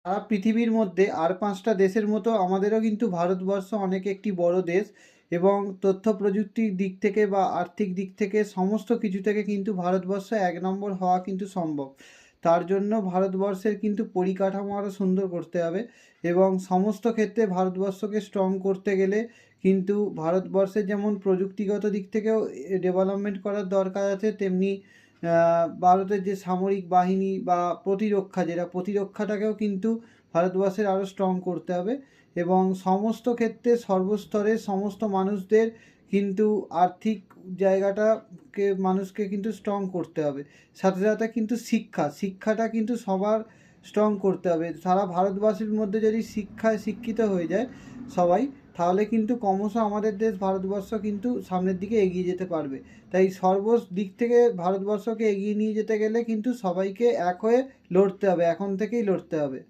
সারা পৃথিবীর মধ্যে আর 5টা দেশের মতো আমাদেরও কিন্তু ভারতবর্ষ অনেক একটি বড় দেশ এবং তথ্য প্রযুক্তির দিক থেকে বা আর্থিক দিক থেকে সমস্ত কিছু থেকে কিন্তু ভারতবর্ষ 1 নম্বর হওয়া কিন্তু সম্ভব। তার জন্য ভারতবর্ষের কিন্তু পরিকাঠামো আরও সুন্দর করতে হবে এবং সমস্ত ক্ষেত্রে ভারতবর্ষকে স্ট্রং করতে গেলে কিন্তু ভারতবর্ষের যেমন প্রযুক্তিগত দিক থেকেও ডেভেলপমেন্ট করার দরকার আছে, তেমনি ভারতের যে সামরিক বাহিনী বা প্রতিরক্ষা, যেটা প্রতিরক্ষাটাকেও কিন্তু ভারতবর্ষের আরও স্ট্রং করতে হবে এবং সমস্ত ক্ষেত্রে সর্বস্তরের সমস্ত মানুষদের কিন্তু আর্থিক জায়গাটাকে মানুষকে কিন্তু স্ট্রং করতে হবে। সাথে সাথে কিন্তু শিক্ষাটা কিন্তু সবার স্ট্রং করতে হবে। সারা ভারতবাসীর মধ্যে যদি শিক্ষায় শিক্ষিত হয়ে যায় সবাই, তাহলে কিন্তু ক্রমশ আমাদের দেশ ভারতবর্ষ কিন্তু সামনের দিকে এগিয়ে যেতে পারবে। তাই দিক থেকে ভারতবর্ষকে এগিয়ে নিয়ে যেতে গেলে কিন্তু সবাইকে এক হয়ে লড়তে হবে, এখন থেকেই লড়তে হবে।